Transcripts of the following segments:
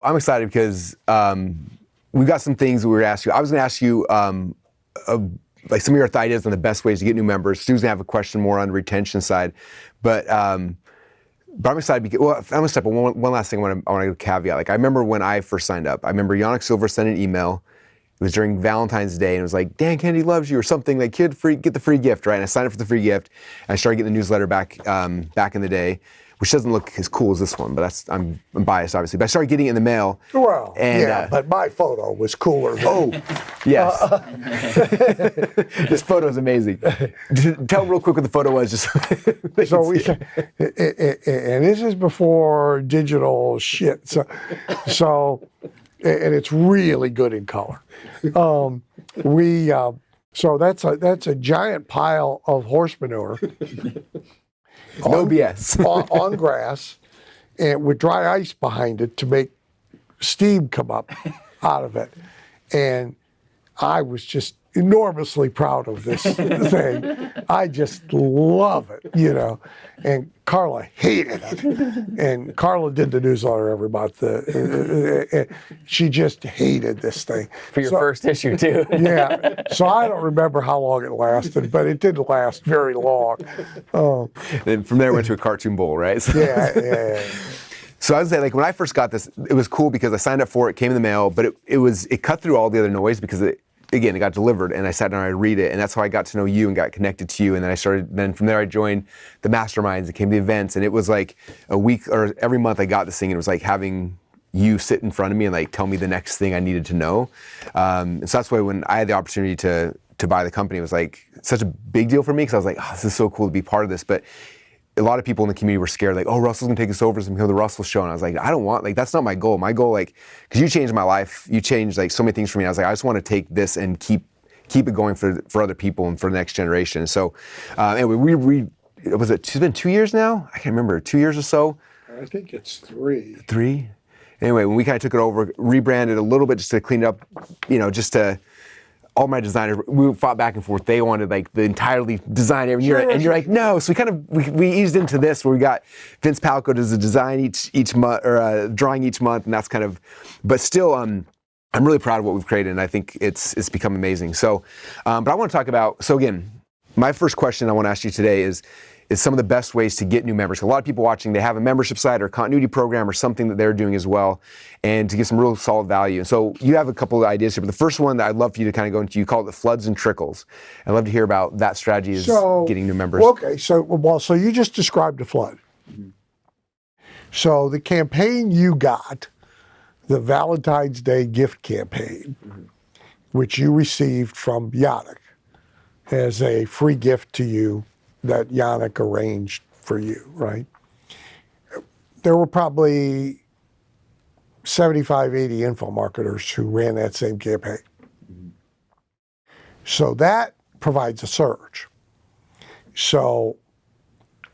I'm excited because we've got some things we were going to ask you. I was going to ask you like some of your ideas on the best ways to get new members. Stu's going to have a question more on the retention side. But I'm excited because, well, I'm going to step on one last thing I want to caveat. Like, I remember when I first signed up, I remember Yannick Silver sent an email. It was during Valentine's Day, and it was like, Dan Kennedy loves you, or something, like, get the free gift, right? And I signed up for the free gift, and I started getting the newsletter back in the day, which doesn't look as cool as this one, but I'm biased, obviously. But I started getting it in the mail. Well, but my photo was cooler. Yes. This photo is amazing. Tell them real quick what the photo was. Just and this is before digital shit. So, and it's really good in color. So that's a giant pile of horse manure. No BS. on grass, and with dry ice behind it to make steam come up out of it. And I was just enormously proud of this thing. I just love it, And Carla hated it. And Carla did the newsletter every month. She just hated this thing. For your first issue, too. Yeah. So I don't remember how long it lasted, but it didn't last very long. And from there, it went to a cartoon bowl, right? Yeah. So I was saying, like, when I first got this, it was cool because I signed up for it, came in the mail, but it cut through all the other noise because it got delivered, and I sat down and I read it, and that's how I got to know you and got connected to you. And then from there I joined the masterminds, it came to the events, and it was like a week or every month I got this thing, and it was like having you sit in front of me and like tell me the next thing I needed to know. And so that's why when I had the opportunity to buy the company, it was like such a big deal for me because I was like, oh, this is so cool to be part of this. But a lot of people in the community were scared, like, oh, Russell's gonna take us over, so become the Russell Show. And I was like, I don't want, like, that's not my goal. My goal, like, because you changed my life, you changed like so many things for me. I was like, I just want to take this and keep it going for other people and for the next generation. So anyway, it's been 2 years now? I can't remember, 2 years or so? I think it's 3. 3? Anyway, when we kind of took it over, rebranded a little bit just to clean it up, just to, all my designers, we fought back and forth. They wanted like the entirely design every year, and you're like, no. So we eased into this where we got Vince Palco does a design each month or a drawing each month, and that's kind of. But still, I'm really proud of what we've created, and I think it's become amazing. So, but I want to talk about. So again, my first question I want to ask you today is some of the best ways to get new members. A lot of people watching, they have a membership site or a continuity program or something that they're doing as well, and to get some real solid value. And so you have a couple of ideas here, but the first one that I'd love for you to kind of go into, you call it the floods and trickles. I'd love to hear about that strategy is getting new members. Okay, so you just described a flood. Mm-hmm. So the campaign you got, the Valentine's Day gift campaign, mm-hmm. which you received from Yannick as a free gift to you, that Yannick arranged for you, right? There were probably 75, 80 info marketers who ran that same campaign. Mm-hmm. So that provides a surge. So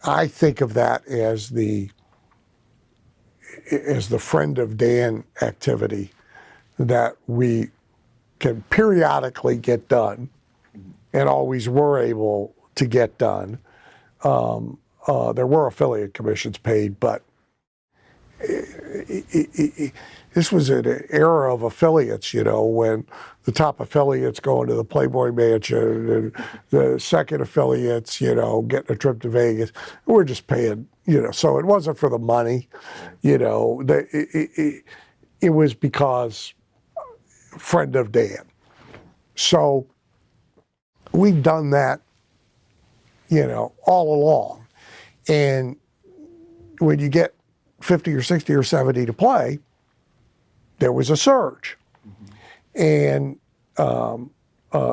I think of that as the friend of Dan activity that we can periodically get done and always were able to get done. There were affiliate commissions paid, but this was an era of affiliates, when the top affiliates going to the Playboy Mansion and the second affiliates, getting a trip to Vegas. We're just paying, so it wasn't for the money, it was because friend of Dan. So we've done that, all along. And when you get 50 or 60 or 70 to play, there was a surge. Mm-hmm. And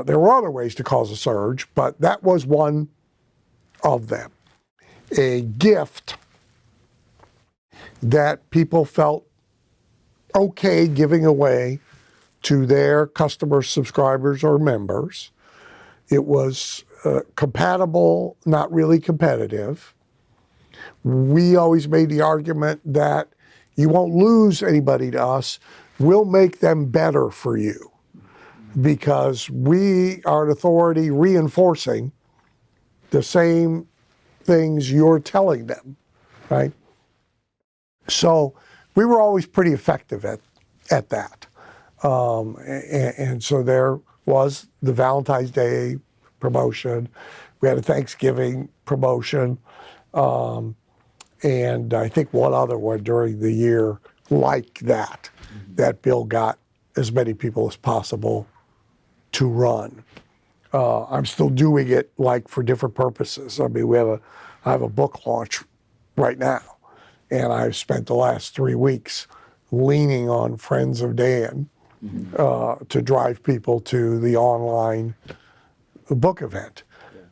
there were other ways to cause a surge, but that was one of them. A gift that people felt okay giving away to their customers, subscribers, or members. It was compatible, not really competitive. We always made the argument that you won't lose anybody to us. We'll make them better for you because we are an authority reinforcing the same things you're telling them, right? So we were always pretty effective at that. And so there was the Valentine's Day promotion. We had a Thanksgiving promotion. And I think one other one during the year like that, that Bill got as many people as possible to run. I'm still doing it like for different purposes. I mean, I have a book launch right now, and I've spent the last 3 weeks leaning on Friends of Dan to drive people to the online book event,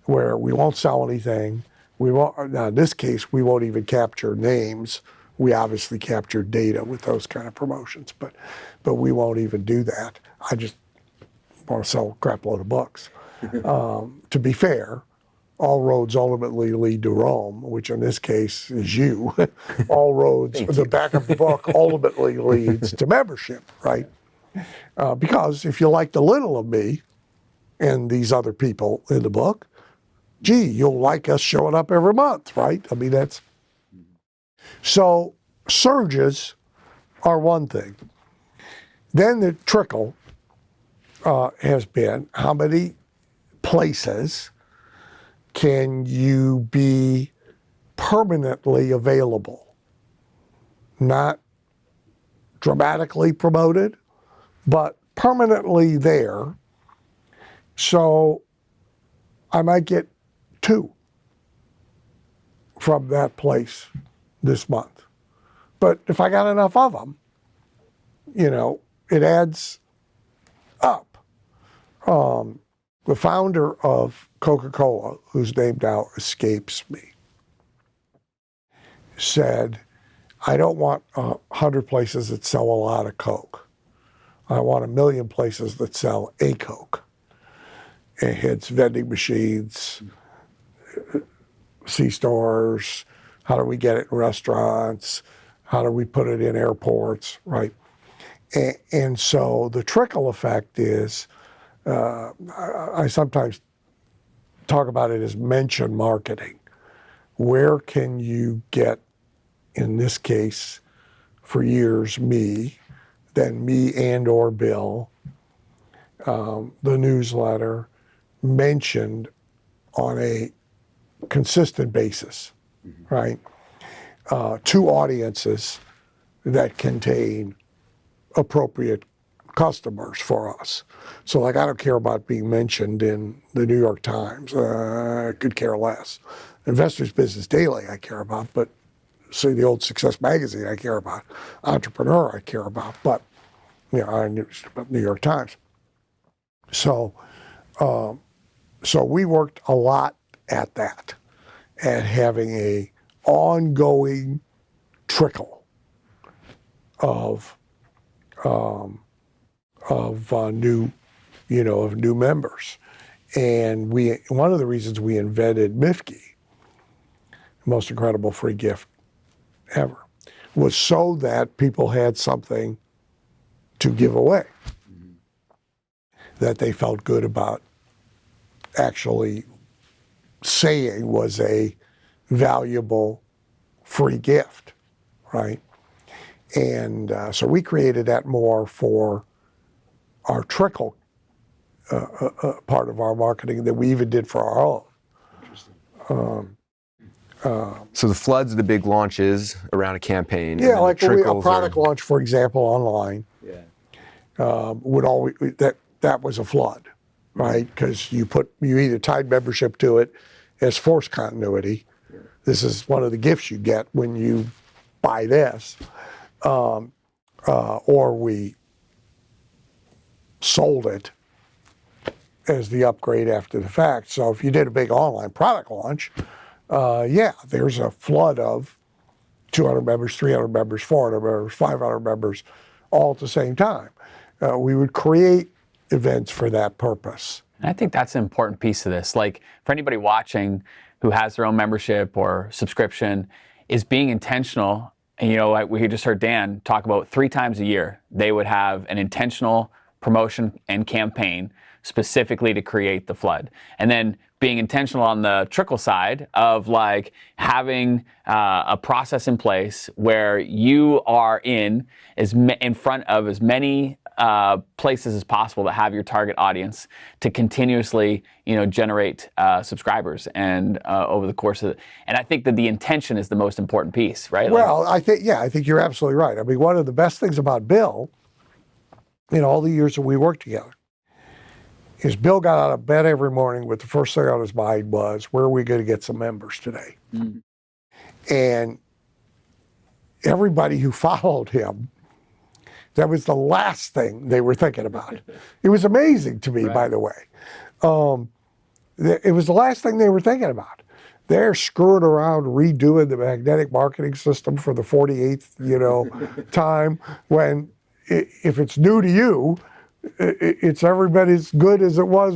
where we won't sell anything. We won't. Now, in this case, we won't even capture names. We obviously capture data with those kind of promotions, but we won't even do that. I just want to sell a crap load of books. To be fair, all roads ultimately lead to Rome, which in this case is you. All roads, the back of the book ultimately leads to membership, right? Because if you like the little of me and these other people in the book, gee, you'll like us showing up every month, right? I mean, that's... So surges are one thing. Then the trickle has been, how many places can you be permanently available? Not dramatically promoted, but permanently there. So I might get 2 from that place this month. But if I got enough of them, it adds up. The founder of Coca-Cola, whose name now escapes me, said, I don't want 100 places that sell a lot of Coke. I want 1 million places that sell a Coke. And it's vending machines, C-stores, how do we get it in restaurants, how do we put it in airports, right? And so the trickle effect is, I sometimes talk about it as mention marketing. Where can you get, in this case, for years, then me and or Bill, the newsletter, mentioned on a consistent basis, right? 2 audiences that contain appropriate customers for us. So like, I don't care about being mentioned in the New York Times. I could care less. Investors Business Daily I care about, but say the old Success Magazine I care about. Entrepreneur I care about, but I knew about New York Times. So we worked a lot at that, at having a ongoing trickle of new members. And one of the reasons we invented MIFKI, most incredible free gift ever, was so that people had something to give away that they felt good about actually saying was a valuable free gift, right? And so we created that more for our trickle part of our marketing than we even did for our own. Interesting. So the floods are the big launches around a campaign. Yeah, like a product launch, for example, online. Yeah. Would always that was a flood, right? Because you either tied membership to it as force continuity. Yeah. This is one of the gifts you get when you buy this, or we sold it as the upgrade after the fact. So if you did a big online product launch, there's a flood of 200 members, 300 members, 400 members, 500 members, all at the same time. We would create events for that purpose. And I think that's an important piece of this. Like, for anybody watching who has their own membership or subscription, is being intentional. And we just heard Dan talk about 3 times a year, they would have an intentional promotion and campaign specifically to create the flood. And then being intentional on the trickle side of like having a process in place where you are in front of as many places as possible that have your target audience to continuously, generate subscribers and over the course of it. And I think that the intention is the most important piece, right? Well, I think you're absolutely right. I mean, one of the best things about Bill, in all the years that we worked together, is Bill got out of bed every morning with the first thing on his mind was, where are we going to get some members today? Mm-hmm. And everybody who followed him, that was the last thing they were thinking about. It was amazing to me, by the way. It was the last thing they were thinking about. They're screwing around redoing the magnetic marketing system for the 48th, time, when if it's new to you, it's every bit as good as it was,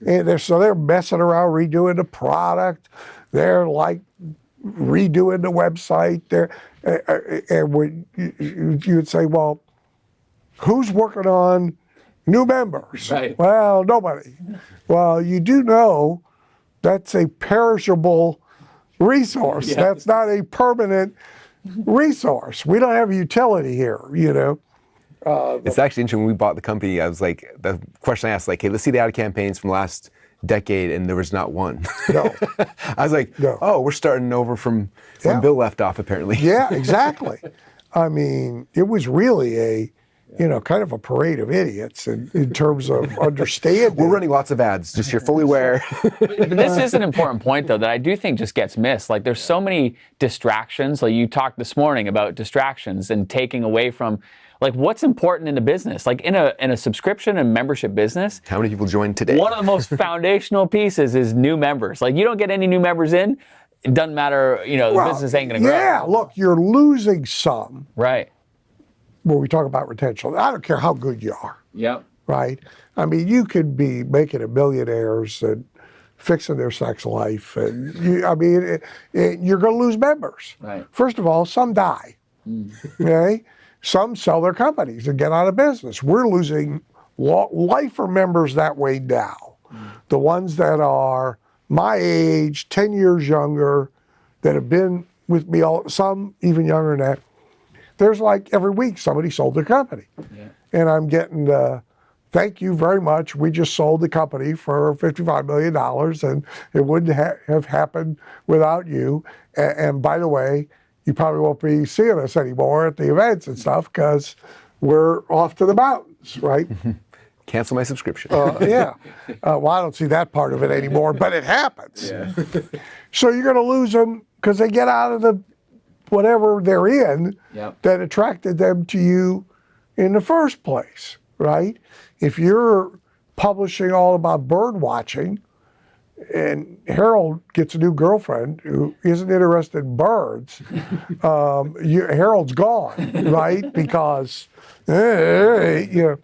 and so they're messing around redoing the product. They're like redoing the website. And when you'd say, well, who's working on new members? Right. Well, nobody. Well, you do know that's a perishable resource. Yeah. That's not a permanent resource. We don't have a utility here, It's actually interesting. When we bought the company, I was like, the question I asked, like, hey, let's see the ad campaigns from the last decade, and there was not one. No. I was like, No. oh, we're starting over from when Bill left off, apparently. Yeah, exactly. I mean, it was really a, kind of a parade of idiots in terms of understanding. We're running lots of ads, just you're fully aware. But this is an important point, though, that I do think just gets missed. Like, there's so many distractions. Like, you talked this morning about distractions and taking away from, like, what's important in the business. Like, in a subscription and membership business, How many people joined today? one of the most foundational pieces is new members. Like, you don't get any new members in, it doesn't matter, the business ain't going to grow. Yeah, look, you're losing some Right. when we talk about retention. I don't care how good you are, Yep. right? I mean, you could be making it millionaires and fixing their sex life, and you're going to lose members. Right. First of all, some die. Okay, some sell their companies and get out of business. We're losing lifer members that way now. The ones that are my age, 10 years younger, that have been with me some even younger than that. There's like every week somebody sold their company. Yeah. And I'm getting thank you very much. We just sold the company for $55 million, and it wouldn't have happened without you. And by the way, you probably won't be seeing us anymore at the events and stuff because we're off to the mountains, right? Cancel my subscription. Yeah. Well, I don't see that part of it anymore, but it happens. Yeah. So you're going to lose them because they get out of the whatever they're in that attracted them to you in the first place, right? If you're publishing all about bird watching and Harold gets a new girlfriend who isn't interested in birds, Harold's gone, right? Because, so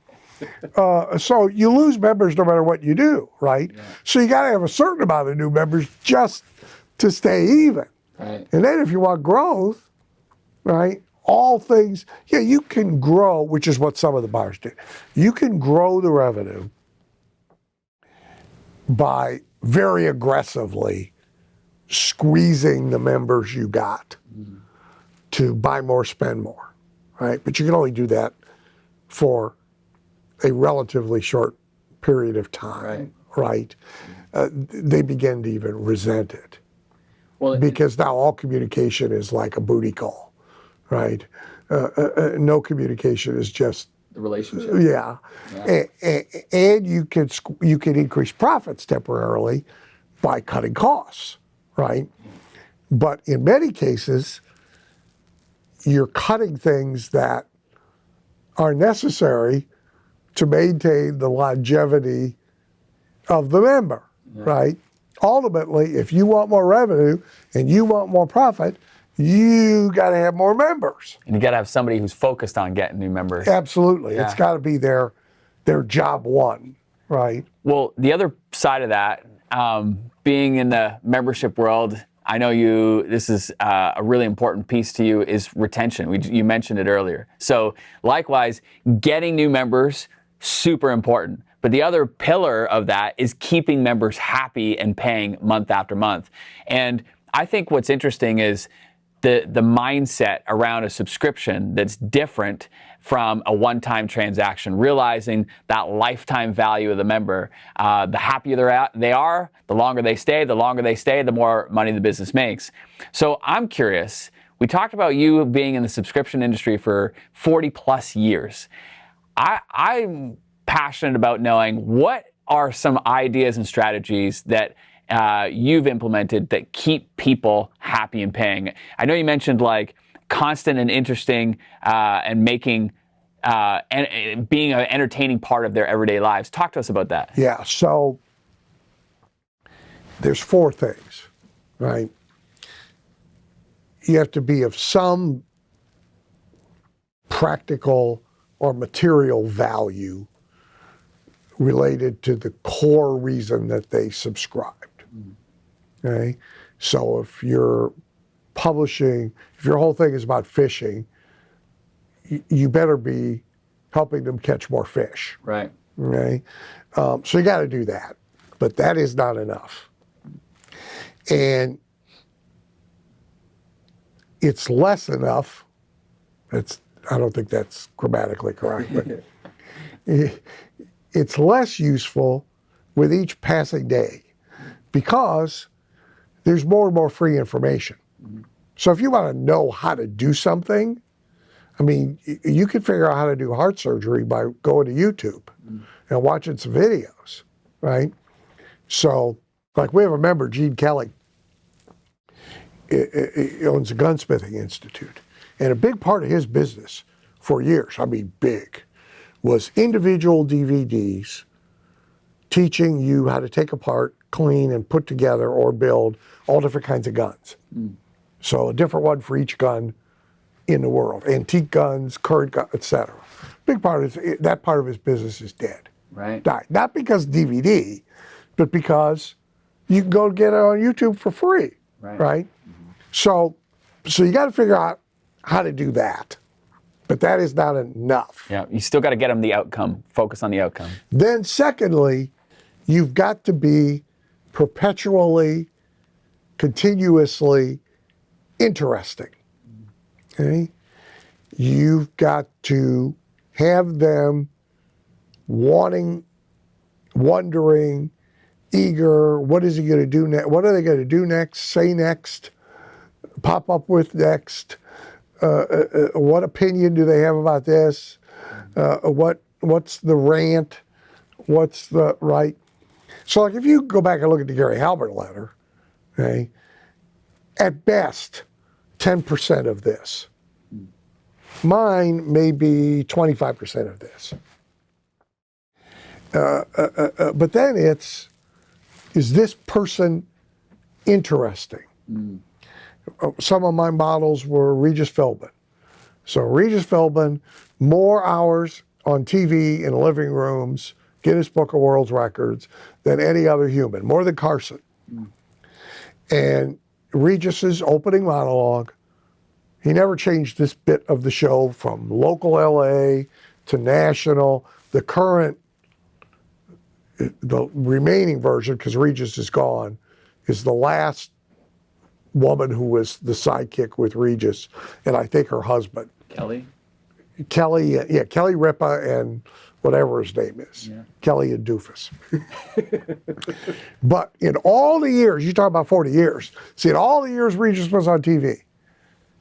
you lose members no matter what you do, right? Yeah. So you got to have a certain amount of new members just to stay even. Right. And then if you want growth, right, all things, you can grow, which is what some of the buyers did. You can grow the revenue by very aggressively squeezing the members you got to buy more, spend more, right? But you can only do that for a relatively short period of time, right? They begin to even resent it. Well, because now all communication is like a booty call, right? No communication is just the relationship. Yeah. And you can increase profits temporarily by cutting costs, right? But in many cases, you're cutting things that are necessary to maintain the longevity of the member, right? Ultimately, if you want more revenue and you want more profit, you got to have more members. And you got to have somebody who's focused on getting new members. Absolutely. Yeah. It's got to be their job one, right? Well, the other side of that, being in the membership world, I know this is a really important piece to you is retention. You mentioned it earlier. So likewise, getting new members super important. But the other pillar of that is keeping members happy and paying month after month. And I think what's interesting is the mindset around a subscription that's different from a one-time transaction, realizing that lifetime value of the member. The happier they are, the longer they stay, the more money the business makes. So I'm curious, we talked about you being in the subscription industry for 40 plus years. I'm passionate about knowing what are some ideas and strategies that you've implemented that keep people happy and paying. I know you mentioned like constant and interesting and making and being an entertaining part of their everyday lives. Talk to us about that. Yeah, so there's 4 things, right? You have to be of some practical or material value related to the core reason that they subscribed. Okay? So if you're publishing, if your whole thing is about fishing, you better be helping them catch more fish. Right. Okay? So you got to do that. But that is not enough. And it's less enough. I don't think that's grammatically correct, but it's less useful with each passing day because there's more and more free information. So if you want to know how to do something, I mean, you can figure out how to do heart surgery by going to YouTube and watching some videos, right? So, like we have a member, Gene Kelly, he owns a gunsmithing institute. And a big part of his business for years, I mean big, was individual DVDs teaching you how to take apart, clean, and put together or build all different kinds of guns. So a different one for each gun in the world. Antique guns, current guns, etc. Big part of that part of his business is dead. Right. Died. Not because DVD, but because you can go get it on YouTube for free. Right? So you got to figure out how to do that. But that is not enough. Yeah, you still got to get them the outcome, focus on the outcome. Then secondly, you've got to be perpetually, continuously interesting. Okay? You've got to have them wanting, wondering, eager, what is he going to do next? What are they going to do next? Say next? Pop up with next? What opinion do they have about this? What's the rant? What's the right? So like if you go back and look at the Gary Halbert letter, okay, at best, 10% of this. Mine may be 25% of this. But then is this person interesting? Some of my models were Regis Philbin. So Regis Philbin, more hours on TV in living rooms, Guinness Book of World Records, than any other human, more than Carson. And Regis's opening monologue, he never changed this bit of the show from local LA to national. The current, the remaining version, because Regis is gone, is the last woman who was the sidekick with Regis, and I think her husband. Kelly? Kelly Ripa and whatever his name is. Yeah. Kelly and Doofus. But in all the years, you talk about 40 years, see, in all the years Regis was on TV,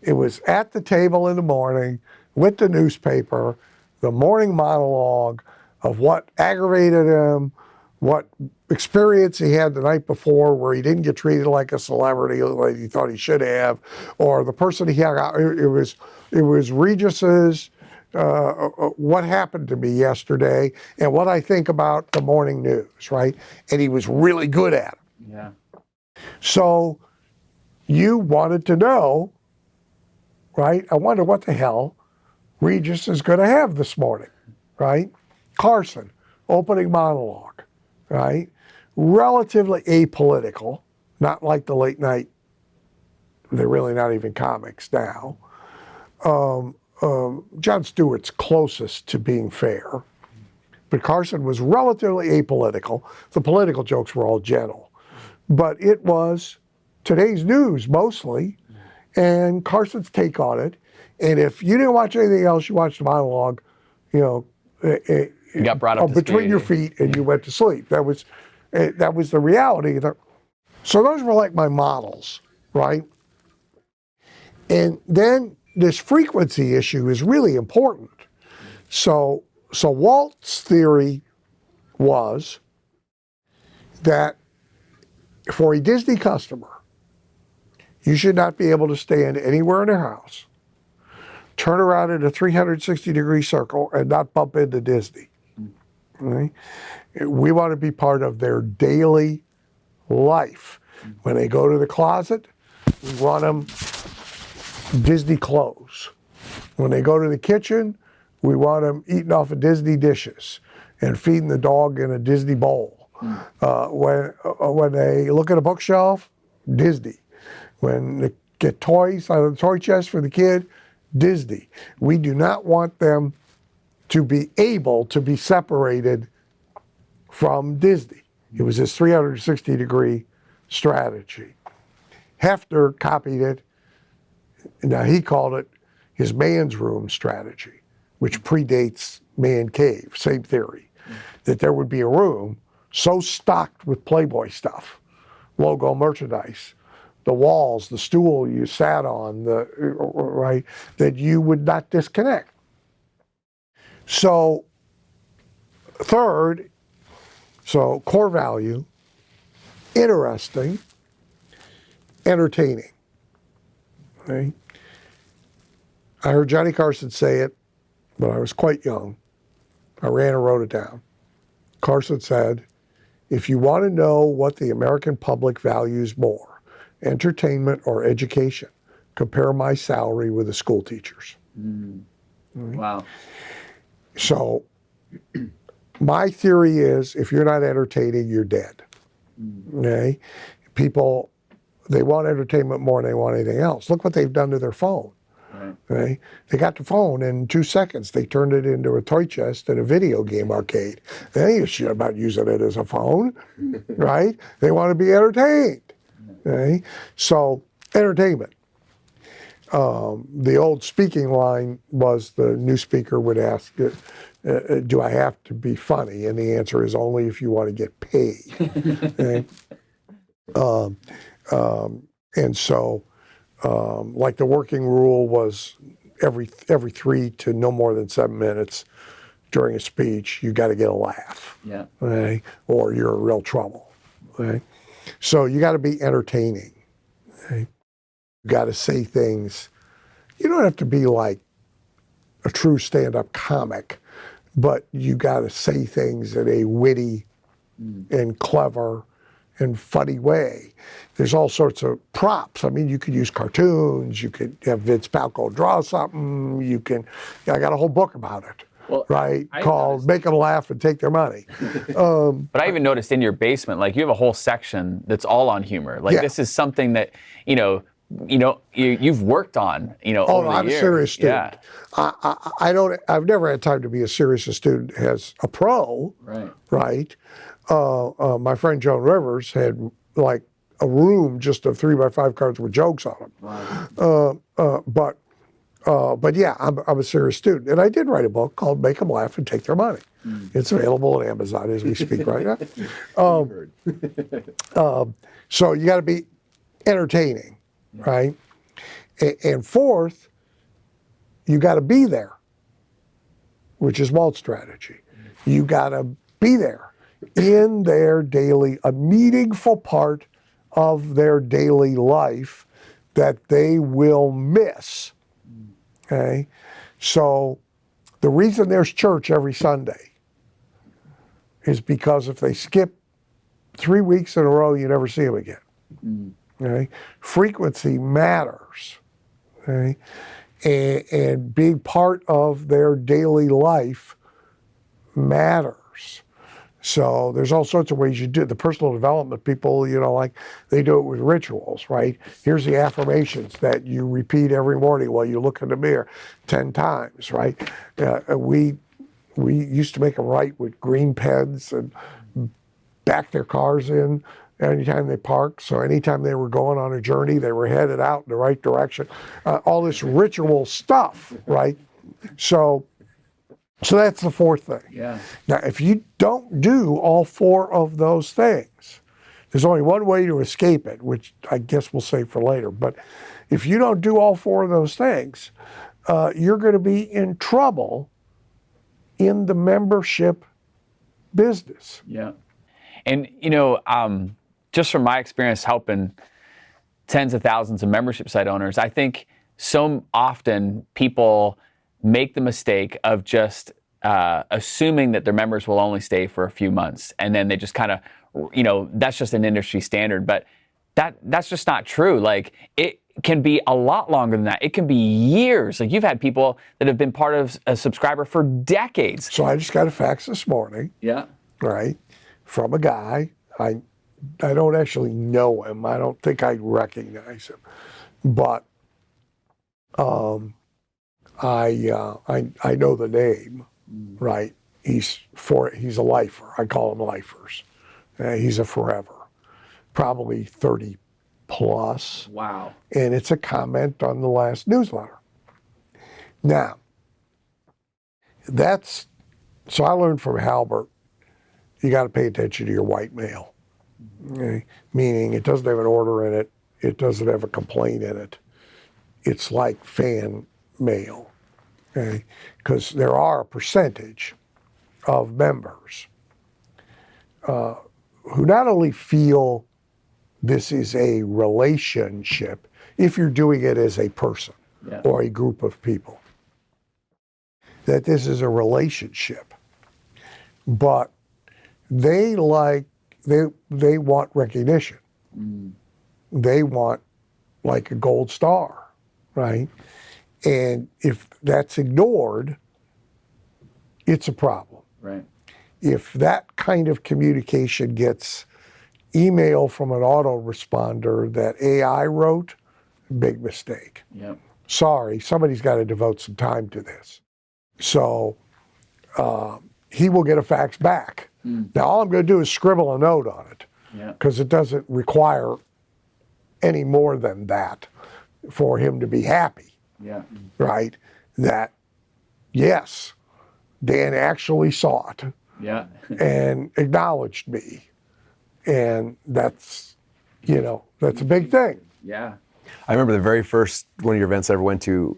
it was at the table in the morning with the newspaper, the morning monologue of what aggravated him, what experience he had the night before where he didn't get treated like a celebrity like he thought he should have, or the person he hung out. It was Regis's what happened to me yesterday and what I think about the morning news, right? And he was really good at it. Yeah. So you wanted to know, right? I wonder what the hell Regis is going to have this morning, right? Carson, opening monologue, right? Relatively apolitical, not like the late night, they're really not even comics now. Jon Stewart's closest to being fair, But Carson was relatively apolitical. The political jokes were all gentle. But it was today's news mostly, and Carson's take on it. And if you didn't watch anything else, you watched the monologue, you know, You got brought up to between speed. your feet, and you went to sleep. That was the reality. So those were like my models, right? And then this frequency issue is really important. So Walt's theory was that for a Disney customer, you should not be able to stand anywhere in their house, turn around in a 360-degree circle, and not bump into Disney. Right? We want to be part of their daily life. When they go to the closet, we want them Disney clothes. When they go to the kitchen, we want them eating off of Disney dishes and feeding the dog in a Disney bowl. When they look at a bookshelf, Disney. When they get toys out of the toy chest for the kid, Disney. We do not want them to be able to be separated from Disney. It was this 360-degree strategy. Hefner copied it. Now he called it his man's room strategy, which predates Man Cave, same theory. That there would be a room so stocked with Playboy stuff, logo merchandise, the walls, the stool you sat on, right, that you would not disconnect. So third, so core value, interesting, entertaining. Okay? I heard Johnny Carson say it when I was quite young. I ran and wrote it down. Carson said, if you want to know what the American public values more, entertainment or education, compare my salary with a school teacher's. Wow. So my theory is if you're not entertaining, you're dead. Okay? People, they want entertainment more than they want anything else. Look what they've done to their phone. Right. Okay? They got the phone in 2 seconds. They turned it into a toy chest and a video game arcade. They ain't shit about using it as a phone, right? They want to be entertained. Okay? So entertainment. The old speaking line was the new speaker would ask, do I have to be funny? And the answer is only if you want to get paid. Okay? And so, like the working rule was every 3 to no more than 7 minutes during a speech, you got to get a laugh. Yeah. Okay? Or you're in real trouble. Okay? So you got to be entertaining. Okay? You got to say things. You don't have to be like a true stand-up comic, but you got to say things in a witty and clever and funny way. There's all sorts of props. I mean, you could use cartoons. You could have Vince Palco draw something. You can. I got a whole book about it. Well, right, I called noticed- "Make Them Laugh and Take Their Money." But I even noticed in your basement, like you have a whole section that's all on humor. Like Yeah. this is something that you've worked on. Oh, Over no, the I'm a years. serious student. Yeah. I don't. I've never had time to be as serious a student as a pro. Right. Right. My friend Joan Rivers had like a room just of 3x5 cards with jokes on them. Wow. But yeah, I'm a serious student, and I did write a book called "Make Them Laugh and Take Their Money." It's available on Amazon as we speak right now. So you got to be entertaining, right? And fourth, you got to be there, which is Walt's strategy. You got to be there in their daily, a meaningful part of their daily life that they will miss. Okay? So the reason there's church every Sunday is because if they skip 3 weeks in a row, you never see them again. Okay? Frequency matters. Okay? And being part of their daily life matters. So there's all sorts of ways you do it. The personal development people, like they do it with rituals, right? Here's the affirmations that you repeat every morning while you look in the mirror 10 times, right? We We used to make them write with green pens and back their cars in anytime they parked. So anytime they were going on a journey, they were headed out in the right direction. All this ritual stuff, right? So that's the fourth thing. Yeah. Now, if you don't do all four of those things, there's only one way to escape it, which I guess we'll save for later. But if you don't do all four of those things, you're going to be in trouble in the membership business. Yeah. And, just from my experience helping tens of thousands of membership site owners, I think so often people make the mistake of just assuming that their members will only stay for a few months. And then they just kind of, that's just an industry standard. But that's just not true. Like, it can be a lot longer than that. It can be years. Like, you've had people that have been part of a subscriber for decades. So I just got a fax this morning. Yeah. Right, from a guy. I don't actually know him. I don't think I recognize him, but I know the name. Right, he's a lifer. I call him lifers. He's a forever, probably 30 plus. Wow. And it's a comment on the last newsletter. Now, so I learned from Halbert, you got to pay attention to your white mail. Okay? Meaning it doesn't have an order in it. It doesn't have a complaint in it. It's like fan mail. Okay? Because there are a percentage of members who not only feel this is a relationship, if you're doing it as a person or a group of people, that this is a relationship, but they want recognition. They want like a gold star, right? And if that's ignored, it's a problem. Right. If that kind of communication gets email from an autoresponder that AI wrote, big mistake. Yep. Sorry, somebody's got to devote some time to this. So he will get a fax back. Now, all I'm going to do is scribble a note on it, because it doesn't require any more than that for him to be happy. Yeah. Right? That, yes, Dan actually saw it and acknowledged me. And that's a big thing. Yeah. I remember the very first one of your events I ever went to,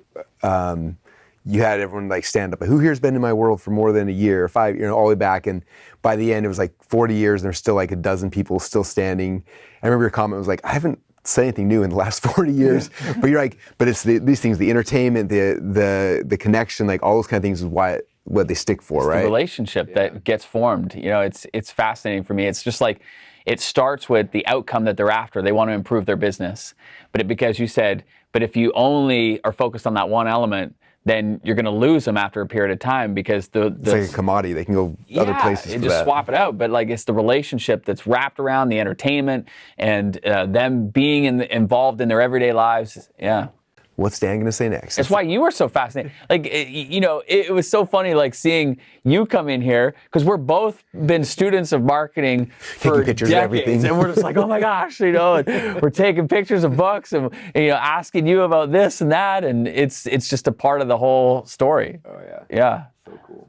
you had everyone like stand up. Like, who here's been in my world for more than a year or 5 years, all the way back. And by the end, it was like 40 years and there's still like a dozen people still standing. I remember your comment was like, I haven't said anything new in the last 40 years. But you're like, but it's these things, the entertainment, the connection, like all those kind of things is what they stick for, it's right? The relationship that gets formed. It's fascinating for me. It's just like, it starts with the outcome that they're after. They want to improve their business. But because you said, but if you only are focused on that one element, then you're going to lose them after a period of time, because it's like a commodity. They can go other places for just that. swap it out. But like, it's the relationship that's wrapped around the entertainment and them being involved in their everyday lives. Yeah. What's Dan going to say next? That's why you were so fascinated. Like, it was so funny, like seeing you come in here, because we're both been students of marketing for taking pictures decades, of everything. and we're just like, oh my gosh, and we're taking pictures of books and asking you about this and that, and it's just a part of the whole story. Oh yeah. Yeah. So cool.